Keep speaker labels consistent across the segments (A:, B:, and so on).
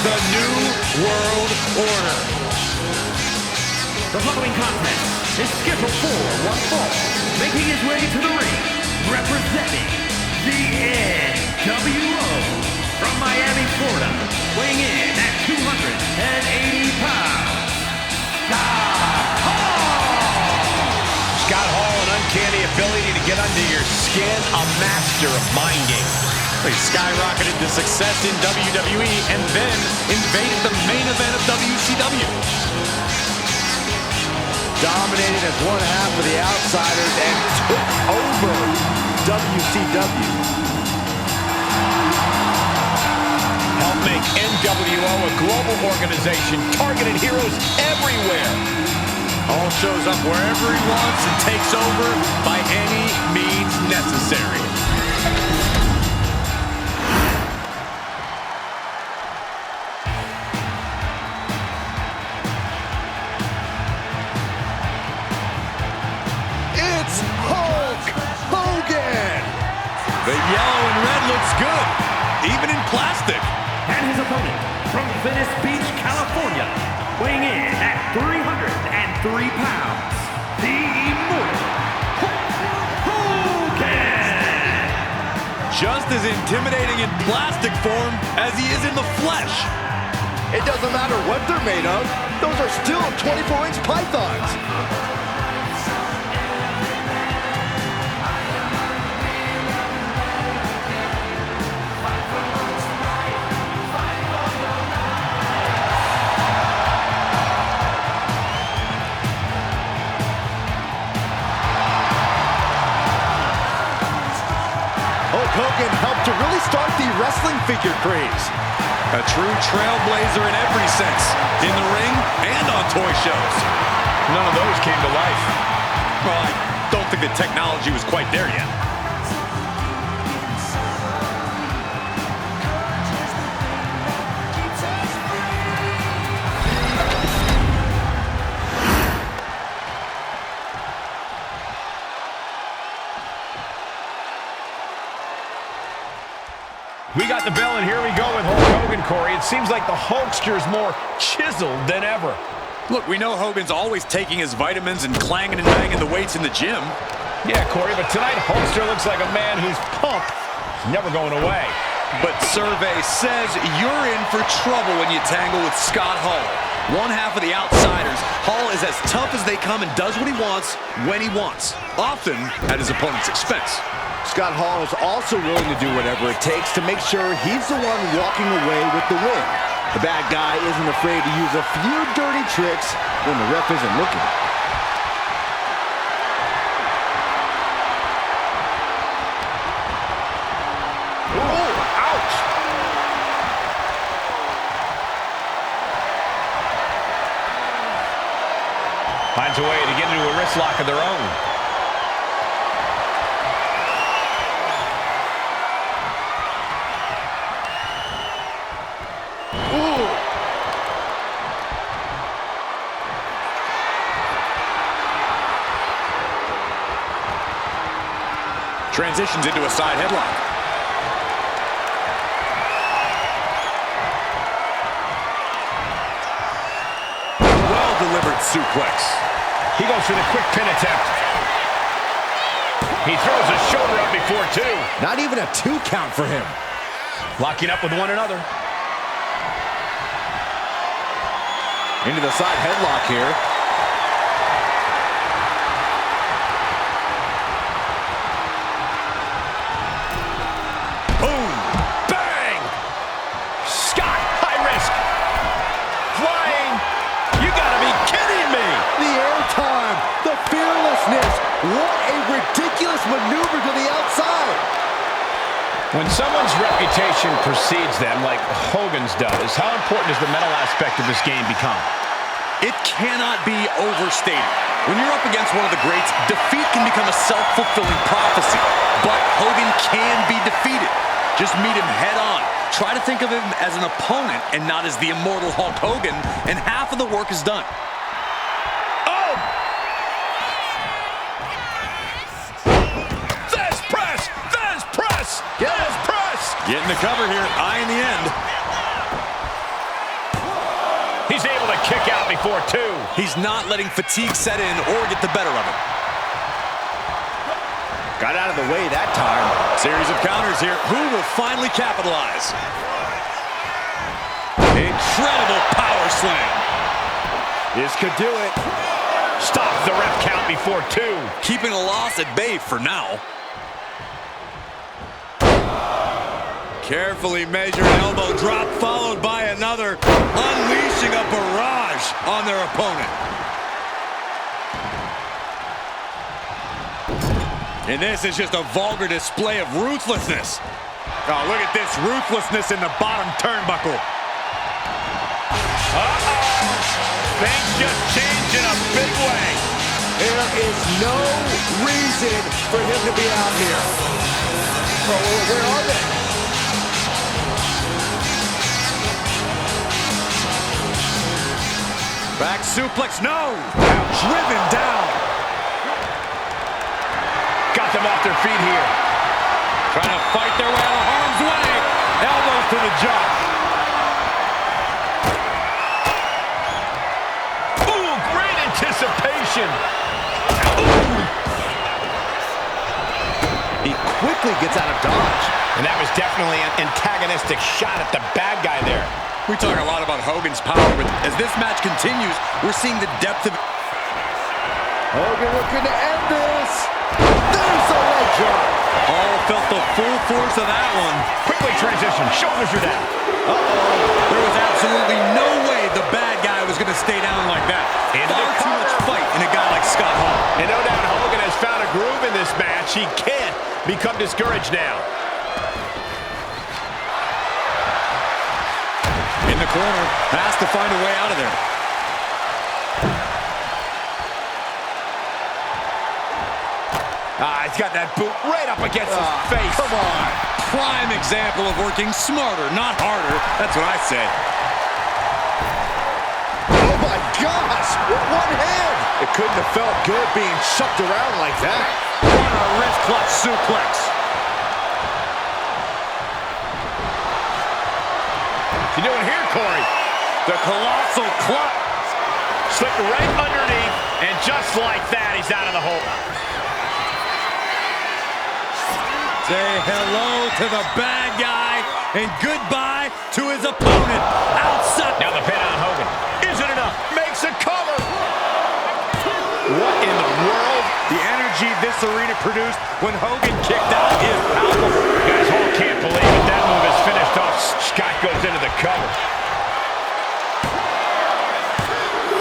A: the New World Order.
B: The following contest is scheduled for one fall, making his way to the ring, representing the NWO from Miami, Florida, weighing in at 280 pounds, Scott Hall!
A: Scott Hall, an uncanny ability to get under your skin, a master of mind games. He skyrocketed to success in WWE and then invaded the main event of WCW.
C: Dominated as one half of the Outsiders and took over WCW.
A: Helped make NWO a global organization, targeted heroes everywhere. Hall shows up wherever he wants and takes over by any means necessary.
C: It's Hulk Hogan!
A: The yellow and red looks good, even in plastic.
B: And his opponent from Venice Beach, California, weighing in at 303 pounds, the Immortal Hogan!
A: Just as intimidating in plastic form as he is in the flesh.
C: It doesn't matter what they're made of, those are still 24-inch pythons. Hogan helped to really start the wrestling figure craze.
A: A true trailblazer in every sense, in the ring and on toy shows. None of those came to life. Well, I don't think the technology was quite there yet.
D: We got the bell, and here we go with Hulk Hogan, Corey. It seems like the Hulkster is more chiseled than ever.
A: Look, we know Hogan's always taking his vitamins and clanging and banging the weights in the gym.
D: Yeah, Corey, but tonight Hulkster looks like a man whose pump is never going away.
A: But survey says you're in for trouble when you tangle with Scott Hall. One half of the Outsiders, Hall is as tough as they come and does what he wants when he wants, often at his opponent's expense.
C: Scott Hall is also willing to do whatever it takes to make sure he's the one walking away with the win. The bad guy isn't afraid to use a few dirty tricks when the ref isn't looking. Oh, ouch!
D: Finds a way to get into a wrist lock of their own.
A: Transitions into a side headlock. Well-delivered suplex.
D: He goes for the quick pin attempt. He throws his shoulder up before two.
C: Not even a 2 count for him.
D: Locking up with one another.
C: Into the side headlock here.
D: Boom! Bang! Scott, high risk. Flying. You gotta be kidding me.
C: The airtime, the fearlessness. What a ridiculous maneuver to the outside.
D: When someone's reputation precedes them, like Hogan's does, how important does the mental aspect of this game become?
A: It cannot be overstated. When you're up against one of the greats, defeat can become a self-fulfilling prophecy. But Hogan can be defeated. Just meet him head on. Try to think of him as an opponent and not as the immortal Hulk Hogan, and half of the work is done.
D: Oh! Fez press! Fez press! Fez press!
A: Getting the cover here, eyeing the end.
D: before two.
A: He's not letting fatigue set in or get the better of him.
C: Got out of the way that time.
A: Series of counters here. Who will finally capitalize? Incredible power slam.
C: This could do it.
D: Stop the ref count before two.
A: Keeping a loss at bay for now. Carefully measured elbow drop followed by another, unleashing a barrage on their opponent. And this is just a vulgar display of ruthlessness. Oh, look at this ruthlessness in the bottom turnbuckle.
D: Things just changed in a big way.
C: There is no reason for him to be out here. Oh, where are they?
A: Back suplex, no! Driven down.
D: Got them off their feet here.
A: Trying to fight their way out of harm's way. Elbows to the jaw.
D: Ooh, great anticipation.
C: He quickly gets out of dodge.
D: And that was definitely an antagonistic shot at the bad guy there.
A: We talk a lot about Hogan's power, but as this match continues, we're seeing the depth of...
C: Hogan looking to end this. There's a leg drop.
A: All felt the full force of that one.
D: Quickly transition, shoulders are down.
A: There was absolutely no way the bad guy was going to stay down like that.
D: Into the
A: Far too much fight in a guy like Scott Hall.
D: And no doubt Hogan has found a groove in this match. He can't become discouraged now.
A: In the corner, has to find a way out of there.
D: He's got that boot right up against his face.
A: Come on. Prime example of working smarter, not harder. That's what I said.
C: Oh my gosh, with one hand. It couldn't have felt good being shucked around like that.
A: What a wrist clutch suplex.
D: What's he doing here, Corey?
A: The colossal clutch.
D: Slipped right underneath, and just like that, he's out of the hole.
A: Say hello to the bad guy and goodbye to his opponent. Outside.
D: Now the pin on Hogan. Isn't enough. Makes a cover. What in the world?
A: The energy this arena produced when Hogan kicked out is palpable.
D: Guys, Hall can't believe it. That move is finished off. Scott goes into the cover.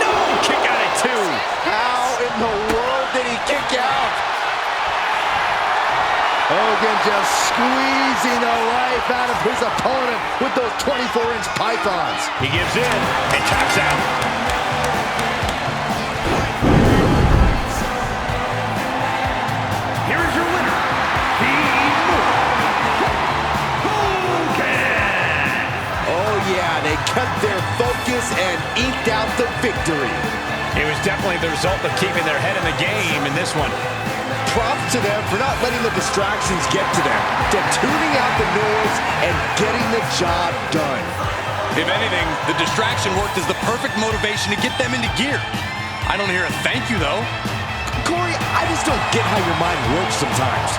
D: No! Kick out at two.
C: How in the world did he kick out? Hogan just squeezing the life out of his opponent with those 24-inch pythons.
D: He gives in and taps out.
B: Here is your winner, the Hogan.
C: Oh yeah, they kept their focus and eked out the victory.
D: It was definitely the result of keeping their head in the game in this one.
C: Props to them for not letting the distractions get to them. To tuning out the noise and getting the job done.
A: If anything, the distraction worked as the perfect motivation to get them into gear. I don't hear a thank you, though.
C: Corey, I just don't get how your mind works sometimes.